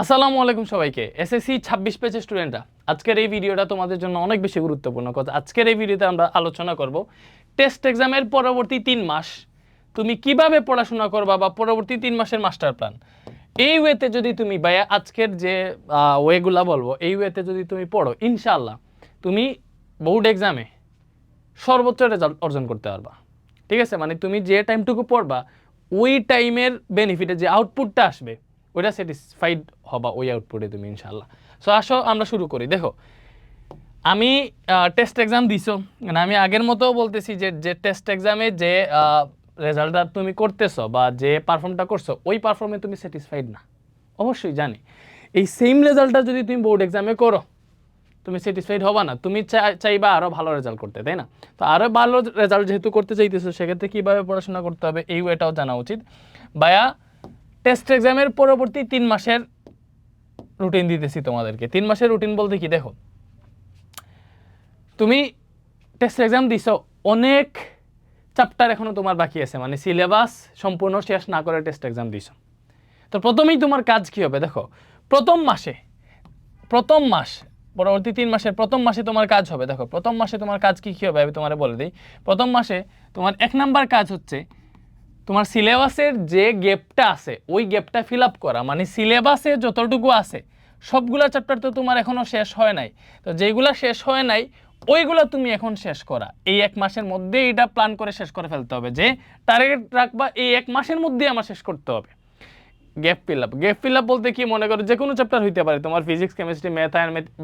আসসালামু আলাইকুম সবাইকে। এসএসসি 26 পেজের স্টুডেন্টরা, আজকের এই ভিডিওটা তোমাদের জন্য অনেক বেশি গুরুত্বপূর্ণ। কথা আজকের এই ভিডিওতে আমরা আলোচনা করব টেস্ট এক্সামের পরবর্তী 3 মাস তুমি কিভাবে পড়াশোনা করবা বা পরবর্তী 3 মাসের মাস্টার প্ল্যান। এই ওয়েতে যদি তুমি ভাইয়া আজকের যে ওয়েগুলা বলবো, এই ওয়েতে যদি তুমি পড়ো, ইনশাআল্লাহ তুমি বোর্ড এক্সামে সর্বোচ্চ রেজাল্ট অর্জন করতে পারবা। ঠিক আছে, মানে তুমি যে টাইমটুকু পড়বা ওই টাইমের বেনিফিটে যে আউটপুটটা আসবে ওইটা স্যাটিসফাইড হবা ওই আউটপুটে তুমি ইনশাআল্লাহ। সো আসো আমরা শুরু করি। দেখো, আমি টেস্ট এক্সাম দিছো, মানে আমি আগের মতো বলতেছি যে টেস্ট এক্সামে যে রেজাল্টটা তুমি করতেছো বা যে পারফর্মটা করছো ওই পারফর্মে তুমি স্যাটিসফাইড না, অবশ্যই জানি। এই সেম রেজাল্টটা যদি তুমি বোর্ড এক্সামে করো তুমি স্যাটিসফাইড হবা না, তুমি চাইবা আরও ভালো রেজাল্ট করতে, তাই না? তো আরও ভালো রেজাল্ট যেহেতু করতে চাইতেছো, সেক্ষেত্রে কীভাবে পড়াশোনা করতে হবে এই ওয়েটাও জানা উচিত। ভাইয়া টেস্ট এক্সামের পরবর্তী 3 মাসের রুটিন দিতেছি তোমাদেরকে। 3 মাসের রুটিন বলতে কি, দেখো তুমি টেস্ট এক্সাম দিছো, অনেক চ্যাপ্টার এখনও তোমার বাকি আছে, মানে সিলেবাস সম্পূর্ণ শেষ না করে টেস্ট এক্সাম দিছো। তো প্রথমেই তোমার কাজ কি হবে, দেখো প্রথম মাস পরবর্তী 3 মাসের প্রথম মাসে তোমার কাজ হবে। দেখো প্রথম মাসে তোমার কাজ কি হবে আমি তোমারে বলে দিই। প্রথম মাসে তোমার 1 নাম্বার কাজ হচ্ছে তোমার সিলেবাসের যে গ্যাপটা আছে ওই গ্যাপটা ফিল আপ করা, মানে সিলেবাসে যতটুকু আছে সবগুলা চ্যাপ্টার তো তোমার এখনও শেষ হয় নাই, তো যেগুলা শেষ হয় নাই ওইগুলা তুমি এখন শেষ করা। এই 1 মাসের মধ্যে এটা প্ল্যান করে শেষ করে ফেলতে হবে, যে টার্গেট রাখবা এই 1 মাসের মধ্যে আমার শেষ করতে হবে। গ্যাপ ফিল আপ বলতে কি, মনে করো যে কোনো চ্যাপ্টার হইতে পারে, তোমার ফিজিক্স, কেমিস্ট্রি, ম্যাথ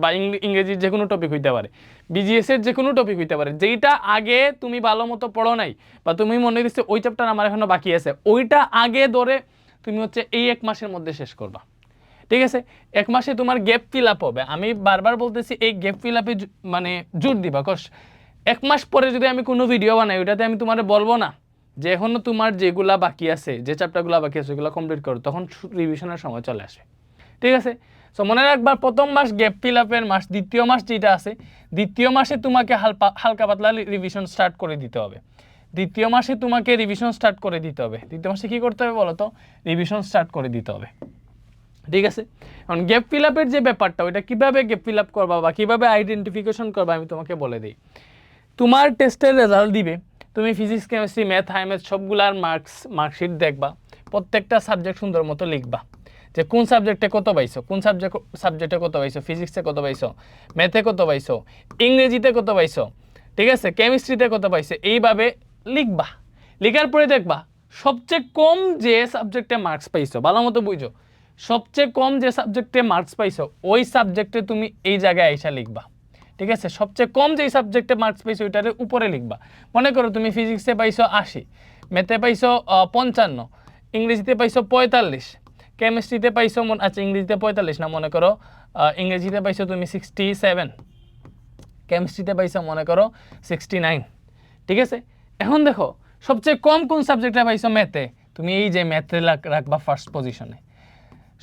বা ইংরেজির যে কোনো টপিক হইতে পারে, বিজিএস এর যে কোনো টপিক হইতে পারে, যেইটা আগে তুমি ভালো মতো পড়ো নাই বা তুমি মনে দিচ্ছে ওই চ্যাপ্টার আমার এখনো বাকি আছে, ওইটা আগে ধরে তুমি হচ্ছে এই 1 মাসের মধ্যে শেষ করবা। ঠিক আছে, 1 মাসে তোমার গ্যাপ ফিল আপ হবে। আমি বারবার বলতেছি এই গ্যাপ ফিল আপে মানে জোর দিবা, কস 1 মাস পরে যদি আমি কোনো ভিডিও বানাই ওইটাতে আমি তোমার বলবো না যে এখনও তোমার যেগুলা বাকি আছে, যে চ্যাপ্টারগুলো বাকি আছে ওগুলো কমপ্লিট করো, তখন রিভিশনের সময় চলে আসে। ঠিক আছে, সো মনে রাখবা প্রথম মাস গ্যাপ ফিল আপের মাস। দ্বিতীয় মাস যেটা আছে, দ্বিতীয় মাসে তোমাকে হালকা পাতলা রিভিশন স্টার্ট করে দিতে হবে। দ্বিতীয় মাসে কী করতে হবে বলো তো? রিভিশন স্টার্ট করে দিতে হবে। ঠিক আছে, এখন গ্যাপ ফিল আপের যে ব্যাপারটা, ওইটা কীভাবে গ্যাপ ফিল আপ করবা বা কীভাবে আইডেন্টিফিকেশন করবা আমি তোমাকে বলে দিই। তোমার টেস্টের রেজাল্ট দিবে, তুমি ফিজিক্স, কেমিস্ট্রি, ম্যাথ, হাইম্যাথ সবগুলার মার্কশিট দেখবা, প্রত্যেকটা সাবজেক্ট সুন্দর মতো লিখবা যে কোন সাবজেক্টে কত পাইছো, সাবজেক্টে কত পাইছো, ফিজিক্সে কত পাইছো, ম্যাথে কত পাইছো, ইংরেজিতে কত পাইছো, ঠিক আছে, কেমিস্ট্রিতে কত পাইছো, এইভাবে লিখবা। লেখার পরে দেখবা সবচেয়ে কম যে সাবজেক্টে মার্কস পাইছো, ভালো মতো বুঝো, সবচেয়ে কম যে সাবজেক্টে মার্কস পাইছো ওই সাবজেক্টে তুমি এই জায়গায় আইসা লিখবা। ঠিক আছে, সবচেয়ে কম যেই সাবজেক্টে মার্কস পাইছো ওইটার উপরে লিখবা। মনে করো তুমি ফিজিক্সে পাইছো 80, ম্যাথে পাইছো 55, ইংরেজিতে পাইছো 45, কেমিস্ট্রিতে পাইছো আচ্ছা ইংরেজিতে 45 না, মনে করো ইংরেজিতে পাইছো তুমি 67, কেমিস্ট্রিতে পাইছো মনে করো 69। ঠিক আছে, এখন দেখো সবচেয়ে কম কোন সাবজেক্টে পাইছো, ম্যাথে, তুমি এই যে ম্যাথে রাখবা ফার্স্ট পজিশনে।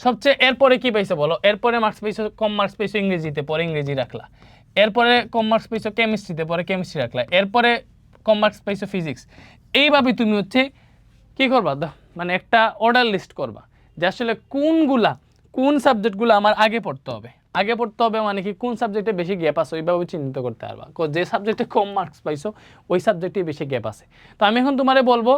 সবচেয়ে এরপরে কি পাইছো বলো? এরপরে মার্কস পাইছো, কম মার্কস পাইছো ইংরেজিতে, পরে ইংরেজি রাখলা। এরপরে কম মার্কস পাইছো কেমিস্ট্রিতে, পরে কেমিস্ট্রি রাখলা। এরপরে কম মার্কস পাইছো ফিজিক্স। এইভাবে তুমি হচ্ছে কী করবা, মানে একটা অর্ডার লিস্ট করবা যে আসলে কোন সাবজেক্টগুলো আমার আগে পড়তে হবে মানে কি, কোন সাবজেক্টে বেশি গ্যাপ আছে ওইভাবে চিহ্নিত করতে পারবা। যে সাবজেক্টে কম মার্কস পাইছো ওই সাবজেক্টে বেশি গ্যাপ আছে। তো আমি এখন তোমারে বলবো,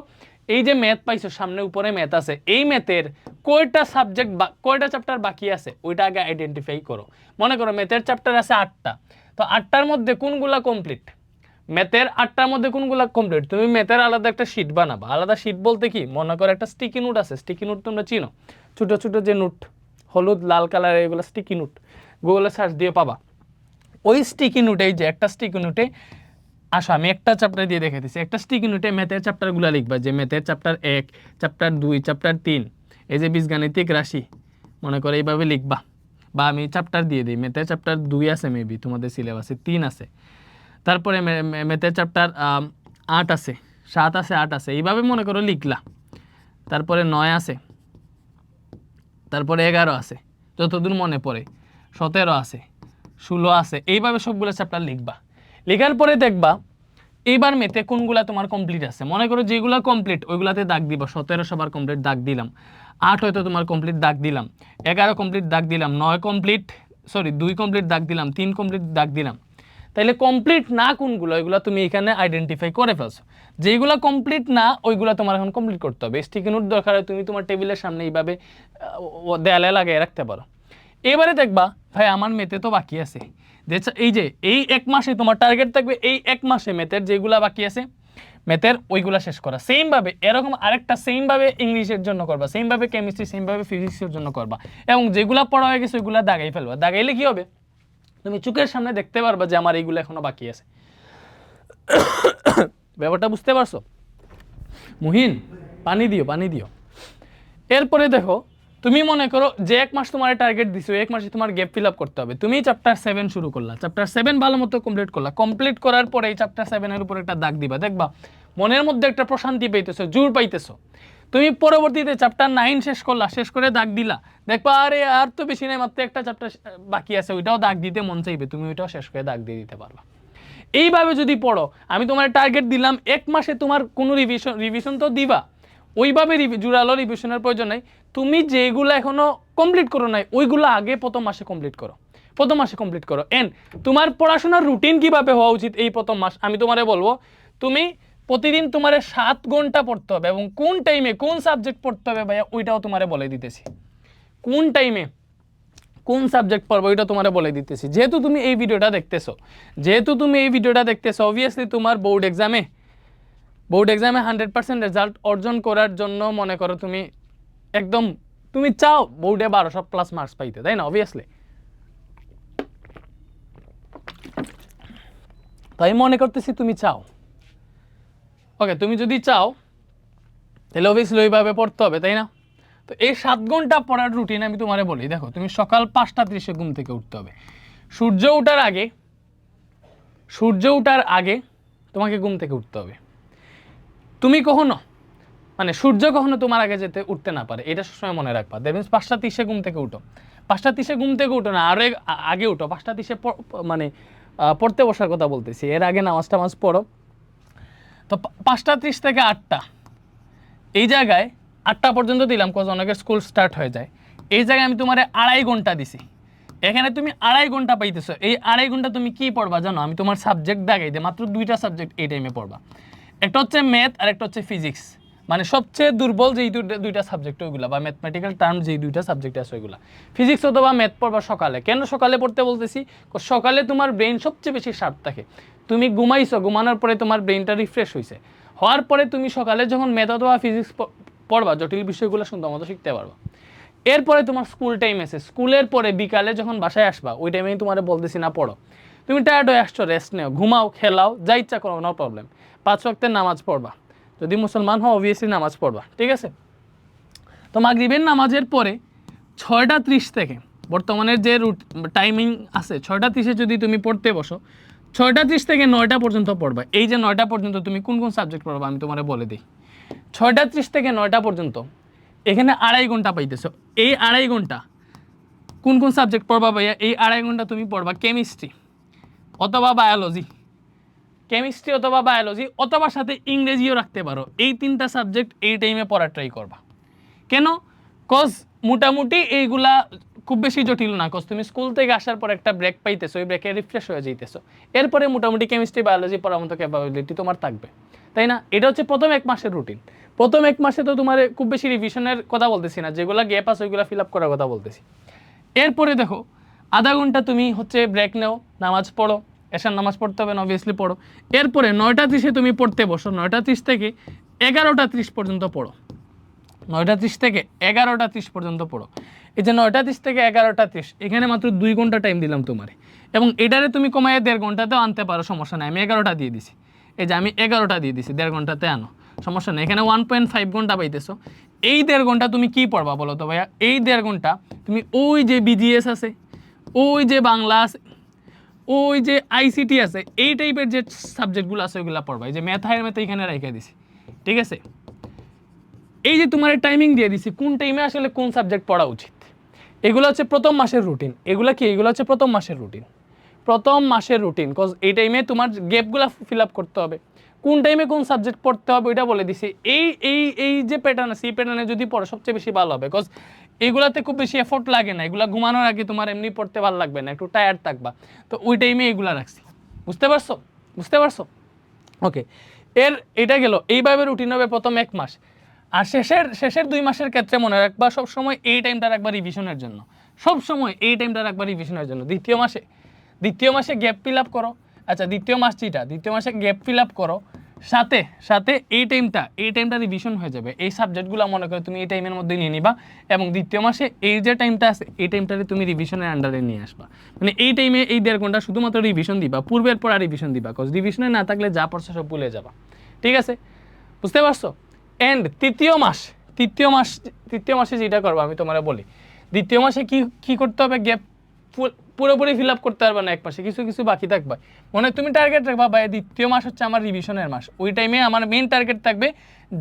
এই যে ম্যাথ পাইছো, সামনে উপরে ম্যাথ আছে, এই ম্যাথের কয়টা চ্যাপ্টার বাকি আছে ওইটা আগে আইডেন্টিফাই করো। মনে করো ম্যাথের চ্যাপ্টার আছে 8টা, তো 8টার মধ্যে কোনগুলা কমপ্লিট, ম্যাথের 8টার মধ্যে কোনগুলা কমপ্লিট, তুমি ম্যাথের আলাদা একটা শিট বানাবা। আলাদা শিট বলতে কি, মনে করো একটা স্টিকি নোট আছে, স্টিকি নোট তোমরা চিনো, ছোটো ছোটো যে নোট, হলুদ লাল কালারের, এগুলো স্টিকি নোট, গুগলে সার্চ দিয়ে পাবা। ওই স্টিকি নোটে, যে একটা স্টিকি নোটে, আসো আমি একটা চ্যাপ্টার দিয়ে দেখে দিচ্ছি, একটা স্টিকি নোটে ম্যাথের চ্যাপ্টারগুলো লিখবা, যে ম্যাথের চ্যাপ্টার 1, চ্যাপ্টার 2, চ্যাপ্টার 3, এই যে বীজগাণিতিক রাশি, মনে করো এইভাবে লিখবা। বা আমি চ্যাপ্টার দিয়ে দিই, ম্যাথের চ্যাপ্টার 2 আছে, মেবি তোমাদের সিলেবাসে 3 আছে, তারপরে ম্যাথের চ্যাপ্টার 8 আছে, 7 আছে, 8 আছে, এইভাবে মনে করো লিখলা। তারপরে 9 আছে, তারপরে 11 আছে, যতদূর মনে পড়ে, 17 আছে, 16 আছে, এইভাবে সবগুলো চ্যাপ্টার লিখবা। লেখার পরে দেখবা এইবার মেতে কোনগুলা তোমার কমপ্লিট আছে, মনে করো যেগুলো কমপ্লিট ওইগুলাতে দাগ দিব। 17 সবার কমপ্লিট দাগ দিলাম, 8 হয়তো তোমার কমপ্লিট দাগ দিলাম, 11 কমপ্লিট দাগ দিলাম, 9 কমপ্লিট, সরি 2 কমপ্লিট দাগ দিলাম, 3 কমপ্লিট দাগ দিলাম। তাইলে কমপ্লিট না কোনগুলো ওইগুলো তুমি এখানে আইডেন্টিফাই করে ফেলছো। যেগুলো কমপ্লিট না ওইগুলো তোমার এখন কমপ্লিট করতে হবে। স্টিকি নোট দরকার হয় তুমি তোমার টেবিলের সামনে এইভাবে দেয়ালে লাগিয়ে রাখতে পারো। এবারে দেখবা ভাই আমার মেতে তো বাকি আছে, এই যে এই 1 মাসে তোমার টার্গেট থাকবে এই 1 মাসে মেথের যেগুলা বাকি আছে ম্যাথের ওইগুলা শেষ করা। সেম ভাবে এরকম আরেকটা সেম ভাবে ইংলিশের জন্য করবা, সেম ভাবে কেমিস্ট্রি, সেম ভাবে ফিজিক্সের জন্য করবা, এবং যেগুলা পড়া হয়ে গেছে ওইগুলা দাগাই ফেলবা। দাগাইলে কি হবে, তুমি চোখের সামনে দেখতে পারবা যে আমার এইগুলো এখনো বাকি আছে। ব্যাপারটা বুঝতে পারছো? মুহিন পানি দিও, পানি দিও। এরপরে দেখো তুমি মনে করো যে 1 মাস তোমার টার্গেট দিছো, 1 মাসে তোমার গ্যাপ ফিল আপ করতে হবে। তুমি চ্যাপ্টার 7 শুরু করলা, চ্যাপ্টার 7 ভালো মতো কমপ্লিট করলা। কমপ্লিট করার পরে এই চ্যাপ্টার 7 এর উপর একটা দাগ দিবা, দেখবা মনের মধ্যে একটা প্রশান্তি পাইতেছো, জোর পাইতেছো। তুমি পরবর্তীতে চ্যাপ্টার 9 শেষ করলা, শেষ করে দাগ দিলা, দেখবা আরে আর তো বেশি নাই, মাত্র একটা চ্যাপ্টার বাকি আছে, ওইটাও দাগ দিতে মন চাইবে, তুমি ওইটাও শেষ করে দাগ দিয়ে দিতে পারবা। এইভাবে যদি পড়ো, আমি তোমার টার্গেট দিলাম 1 মাসে তোমার কোনো রিভিশন তো দিবা, ওইভাবে জোরালো রিভিশনের প্রয়োজন নাই। তুমি যেগুলো এখনো কমপ্লিট করো নাই ওইগুলো আগে প্রথম মাসে কমপ্লিট করো, প্রথম মাসে কমপ্লিট করো। এন্ড তোমার পড়াশোনার রুটিন কিভাবে হওয়া উচিত এই প্রথম মাস আমি তোমারে বলবো। তুমি প্রতিদিন তোমারে 7 ঘন্টা পড়তে হবে, এবং কোন টাইমে কোন সাবজেক্ট পড়তে হবে ভাইয়া ওইটাও তোমারে বলে দিতেছি। কোন টাইমে কোন সাবজেক্ট পড়বো ওইটা তোমারে বলে দিতেছি। যেহেতু তুমি এই ভিডিওটা দেখতেছো, অবভিয়াসলি তোমার বোর্ড এক্সামে 100% রেজাল্ট অর্জন করার জন্য মনে করো তুমি একদম তুমি চাও বোর্ডে 1200+ মার্কস পাইতে, তাই না? অবভিয়াসলি তাই মনে করতেছি তুমি চাও। ওকে, তুমি যদি চাও তাহলে অবভিয়াসলি ওইভাবে পড়তে হবে, তাই না? তো এই 7 ঘন্টা পড়ার রুটিন আমি তোমারে বলি। দেখো তুমি সকাল 5:30 ঘুম থেকে উঠতে হবে। সূর্য ওঠার আগে তোমাকে ঘুম থেকে উঠতে হবে। তুমি কখনো মানে সূর্য কখনো তোমার আগে উঠতে না পারে, এটা সবসময় মনে রাখবা। দ্যাট মিনস 5:30 ঘুম থেকে উঠো, 5:30 ঘুম থেকে উঠো না, আরো আগে উঠো। 5:30 মানে পড়তে বসার কথা বলতেছি, এর আগে নামাজ পড়ো। তো 5:30 থেকে 8টা, এই জায়গায় 8টা পর্যন্ত দিলাম, কজ অনেকের স্কুল স্টার্ট হয়ে যায়। এই জায়গায় আমি তোমার 2.5 ঘন্টা দিছি, এখানে তুমি 2.5 ঘন্টা পাইতেছো। এই 2.5 ঘন্টা তুমি কি পড়বা জানো? আমি তোমার সাবজেক্ট দেখাই দিই, মাত্র 2টা সাবজেক্ট এই টাইমে পড়বা। একটা হচ্ছে ম্যাথ আর একটা হচ্ছে ফিজিক্স, মানে সবচেয়ে দুর্বল যেই দুইটা সাবজেক্ট ওইগুলো, বা ম্যাথমেটিক্যাল টার্ম যেই 2টা সাবজেক্ট আছে ওইগুলো। ফিজিক্স অথবা ম্যাথ পড়বা সকালে। কেন সকালে পড়তে বলতেছি? সকালে তোমার ব্রেন সবচেয়ে বেশি শার্প থাকে। তুমি ঘুমাইছো, ঘুমানোর পরে তোমার ব্রেনটা রিফ্রেশ হয়েছে, হওয়ার পরে তুমি সকালে যখন ম্যাথ অথবা ফিজিক্স পড়বা, জটিল বিষয়গুলো সুন্দর মতো শিখতে পারবা। এরপরে তোমার স্কুল টাইম আছে, স্কুলের পরে বিকালে যখন বাসায় আসবা ওই টাইমেই তোমার বলতেছি না পড়ো। তুমি টায়ার্ড হয়ে আসছো, রেস্ট নেও, ঘুমাও, খেলাও, যা ইচ্ছা করো, নো প্রবলেম। 5 ওয়াক্তের নামাজ পড়বা, যদি মুসলমান হও অবভিয়াসলি নামাজ পড়বা, ঠিক আছে? তো মাগরিবের নামাজের পরে 6:30 থেকে বর্তমানের যে টাইমিং আছে 6:30 যদি তুমি পড়তে বসো, 6:30 থেকে 9টা পর্যন্ত পড়বা। এই যে 9টা পর্যন্ত তুমি কোন কোন সাবজেক্ট পড়বা আমি তোমারে বলে দিই। 6:30 থেকে 9টা পর্যন্ত এখানে 2.5 ঘন্টা পাইতেছো। এই 2.5 ঘন্টা কোন কোন সাবজেক্ট পড়বা ভাইয়া? এই 2.5 ঘন্টা তুমি পড়বা কেমিস্ট্রি অথবা বায়োলজি, কেমিস্ট্রি অথবা বায়োলজি, অথবা সাথে ইংরেজিও রাখতে পারো। এই 3টা সাবজেক্ট এই টাইমে পড়ার ট্রাই করবা। কেন? কজ মোটামুটি এইগুলা খুব বেশি জটিল না, কজ তুমি স্কুল থেকে আসার পর একটা ব্রেক পাইতেছো, ওই ব্রেকে রিফ্রেশ হয়ে যাইতেছো, এরপরে মোটামুটি কেমিস্ট্রি বায়োলজি পড়ার মতো ক্যাপাবিলিটি তোমার থাকবে, তাই না? এটা হচ্ছে প্রথম 1 মাসের রুটিন। প্রথম 1 মাসে তো তোমার খুব বেশি রিভিশনের কথা বলতেছি না, যেগুলো গ্যাপ আছে ওইগুলো ফিল আপ করার কথা বলতেছি। এরপরে দেখো আধা ঘন্টা তুমি হচ্ছে ব্রেক নেও, নামাজ পড়ো, এশার নামাজ পড়তে হবে না, অবভিয়াসলি পড়ো। এরপরে 9:30 তুমি পড়তে বসো, 9:30 থেকে 11:30 পর্যন্ত পড়ো, 9:30 থেকে 11:30 পর্যন্ত পড়ো। এই যে 9:30 থেকে 11:30, এখানে মাত্র 2 ঘন্টা টাইম দিলাম তোমার, এবং এটারে তুমি কমায় 1.5 ঘন্টাতেও আনতে পারো, সমস্যা নেই। আমি 11টা দিয়ে দিছি, এই যে আমি 11টা দিয়ে দিছি, 1.5 ঘন্টাতে আনো, সমস্যা নেই। এখানে 1.5 ঘন্টা পাইতেছো। এই 1.5 ঘন্টা তুমি কি পড়বা বলো তো ভাইয়া? এই 1.5 ঘন্টা তুমি ওই যে বিজিএস আছে, ওই যে বাংলা আছে, ওই যে আইসিটি আছে, এই টাইপের যে সাবজেক্টগুলো আছে ওইগুলো পড়বা। এই যে ম্যাথ এখানে রেখে দিছি, ঠিক আছে? এই যে তোমার টাইমিং দিয়ে দিছি, কোন টাইমে আসলে কোন সাবজেক্ট পড়া উচিত, এগুলো হচ্ছে প্রথম মাসের রুটিন। এগুলো হচ্ছে প্রথম মাসের রুটিন। প্রথম মাসের রুটিন, কজ এই টাইমে তোমার গ্যাপগুলো ফিল আপ করতে হবে, কোন টাইমে কোন সাবজেক্ট পড়তে হবে ওইটা বলে দিছি। এই এই এই যে প্যাটার্ন আছে এই প্যাটার্নে যদি পড়ো সবচেয়ে বেশি ভালো হবে, কজ এগুলাতে খুব বেশি এফোর্ট লাগে না, এগুলা ঘুমানোর আগে তোমার এমনি পড়তে ভালো লাগবে না, একটু টায়ার্ড থাকবা, তো ওই টাইমে এগুলা রাখছি। বুঝতে পারছো? বুঝতে পারছো? ওকে, এটা গেল। এইভাবে রুটিন হবে প্রথম 1 মাস। আর শেষের 2 মাসের ক্ষেত্রে মনে রাখবা সবসময় এই টাইমটা রাখবা রিভিশনের জন্য, সবসময় এই টাইমটা রাখবা রিভিশনের জন্য। দ্বিতীয় মাসে গ্যাপ ফিল আপ করো। আচ্ছা, দ্বিতীয় মাসে গ্যাপ ফিল আপ করো, সাথে সাথে এই টাইমটা রিভিশন হয়ে যাবে। এই সাবজেক্টগুলো মনে করে তুমি এই টাইমের মধ্যে নিয়ে নিবা, এবং দ্বিতীয় মাসে এই যে টাইমটা আছে এই টাইমটাতে তুমি রিভিশনের আন্ডারে নিয়ে আসবা। মানে এই টাইমে এই 1.5 ঘন্টা শুধুমাত্র রিভিশন দিবা, পূর্বের পর আর রিভিশন দিবা, কজ রিভিশনে না থাকলে যা পড়ছো সব ভুলে যাবা। ঠিক আছে? বুঝতে পারছো? এন্ড তৃতীয় মাসে যেটা করবো আমি তোমার বলি, দ্বিতীয় মাসে কি করতে হবে, গ্যাপ পুরোপুরি ফিল আপ করতে পারবে না, 1 মাসে কিছু কিছু বাকি থাকবে। মনে তুমি টার্গেট রাখবা ভাই দ্বিতীয় মাস হচ্ছে আমার রিভিশনের মাস, ওই টাইমে আমার মেইন টার্গেট থাকবে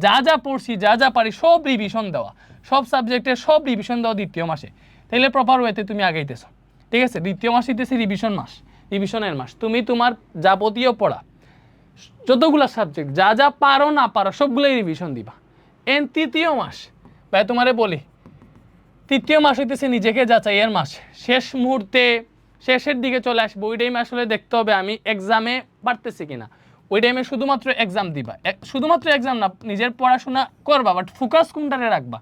যা পড়ছি যা পারি সব রিভিশন দেওয়া, সব সাবজেক্টের সব রিভিশন দেওয়া দ্বিতীয় মাসে। তাইলে প্রপার ওয়েতে তুমি আগাইতেছো। ঠিক আছে? দ্বিতীয় মাস হইতেছে রিভিশনের মাস। তুমি তোমার যাবতীয় পড়া যতগুলো সাবজেক্ট যা পারো না পারো সবগুলোই রিভিশন দিবা। তৃতীয় মাস ভাই তোমারে বলি, তৃতীয় মাস হইতেছে নিজেকে যাচাইয়ের মাস। শেষ মুহূর্তে শেষের দিকে চলে আসবো, ওই টাইমে আসলে দেখতে হবে আমি এক্সামে পারতেছি কিনা। ওই টাইমে শুধুমাত্র এক্সাম দিবা, শুধুমাত্র এক্সাম না, নিজের পড়াশোনা করবা, বাট ফোকাস কোনটারে রাখবা,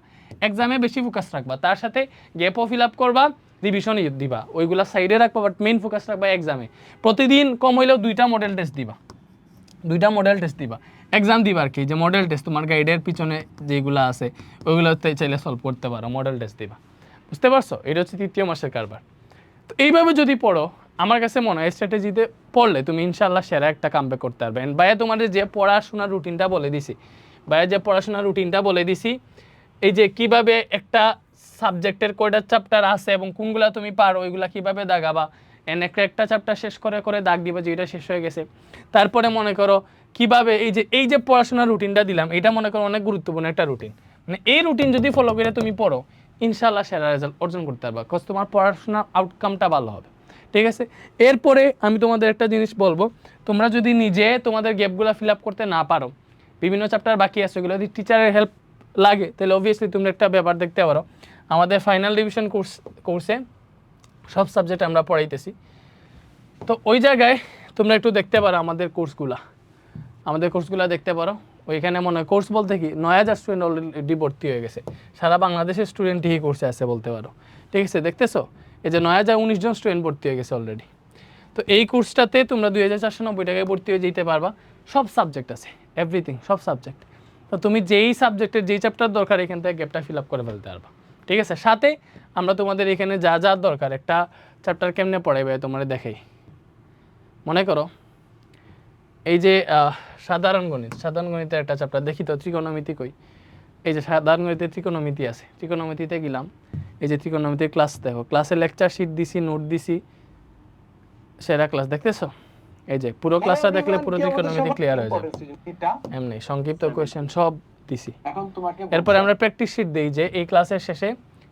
এক্সামে বেশি ফোকাস রাখবা, তার সাথে গ্যাপও ফিল আপ করবা, রিভিশন দিবা, ওইগুলা সাইডে রাখবা, বাট মেইন ফোকাস রাখবা এক্সামে। প্রতিদিন কম হইলেও 2টা মডেল টেস্ট দিবা, এক্সাম দিবা আর কি, যে মডেল টেস্ট তোমার গাইডের পিছনে যেগুলো আছে ওইগুলোতে চাইলে সলভ করতে পারো, মডেল টেস্ট দিবা। বুঝতে পারছো? এটা হচ্ছে তৃতীয় মাসের কারবার। তো এইভাবে যদি পড়ো, আমার কাছে মনে হয় স্ট্র্যাটেজিতে পড়লে তুমি ইনশাল্লাহ সেরা একটা কামব্যাক করতে পারবে। ভাইয়া তোমাদের যে পড়াশোনার রুটিনটা বলে দিছি, এই যে কিভাবে একটা সাবজেক্টের কয়টা চ্যাপ্টার আছে এবং কোনগুলা তুমি পারো ওইগুলা কিভাবে দাগাবা, একটা চ্যাপ্টার শেষ করে দাগ দিবা যে এটা শেষ হয়ে গেছে। তারপরে মনে করো কিভাবে এই যে পড়াশোনার রুটিনটা দিলাম, এটা মনে করো অনেক গুরুত্বপূর্ণ একটা রুটিন। মানে এই রুটিন যদি ফলো করে তুমি পড়ো, ইনশাল্লাহ সেরা রেজাল্ট অর্জন করতে পারবা, কজ তোমার পড়াশোনার আউটকামটা ভালো হবে। ঠিক আছে? এরপরে আমি তোমাদের একটা জিনিস বলবো, তোমরা যদি নিজে তোমাদের গ্যাপগুলো ফিল আপ করতে না পারো, বিভিন্ন চ্যাপ্টার বাকি আছে, ওগুলো যদি টিচারের হেল্প লাগে তাহলে অবভিয়াসলি তোমরা একটা ব্যাপার দেখতে পারো, আমাদের ফাইনাল রিভিশন কোর্সে সব সাবজেক্ট আমরা পড়াইতেছি। তো ওই জায়গায় তোমরা একটু দেখতে পারো আমাদের কোর্সগুলো দেখতে পারো। ওইখানে মনে হয় কোর্স বলতে কি 9000 স্টুডেন্ট অলরেডি ভর্তি হয়ে গেছে, সারা বাংলাদেশের স্টুডেন্ট এই কোর্সে আছে বলতে পারো। ঠিক আছে? দেখতেছো এই যে 9019 জন স্টুডেন্ট ভর্তি হয়ে গেছে অলরেডি। তো এই কোর্সটাতে তোমরা 2490 টাকায় ভর্তি হয়ে যেতে পারবা, সব সাবজেক্ট আছে, এভরিথিং, সব সাবজেক্ট। তো তুমি যেই সাবজেক্টের যেই চ্যাপ্টার দরকার এখান থেকে গ্যাপটা ফিল আপ করে ফেলতে পারবা। ঠিক আছে? সাথে আমরা তোমাদের এখানে যা দরকার, একটা চ্যাপ্টার কেমনে পড়াইবে তোমরা দেখাই। মনে করো এই যে সাধারণ গণিতের একটা চ্যাপ্টার দেখি তো, ত্রিকোণমিতি কই, এই যে সাধারণ গণিতের ত্রিকোণমিতি আছে, ত্রিকোণমিতিতে গেলাম, এই যে ত্রিকোণমিতির ক্লাস দেখো, ক্লাসে লেকচার শিট দিছি, নোট দিছি, সেরা ক্লাস দেখতেছো? এই যে পুরো ক্লাসটা দেখলে পুরো ত্রিকোণমিতি ক্লিয়ার হয়ে যাবে। এমনি সংক্ষিপ্ত কোয়েশ্চেন সব দিছি। এরপরে আমরা প্র্যাকটিস শিট দেই যে এই ক্লাসের শেষে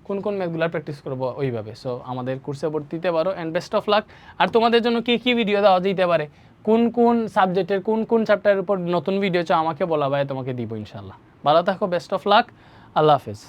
কোন ম্যাথগুলো প্র্যাকটিস করবো ওইভাবে। সো আমাদের কোর্সে ভর্তি দিতে পারো, অ্যান্ড বেস্ট অফ লাক। আর তোমাদের জন্য কি ভিডিও দেওয়া যেতে পারে, কোন সাবজেক্টের কোন চ্যাপ্টারের উপর নতুন ভিডিও চাও আমাকে বলা, ভাই তোমাকে দিব ইনশাল্লাহ। ভালো থাকো, বেস্ট অফ লাক, আল্লাহ হাফেজ।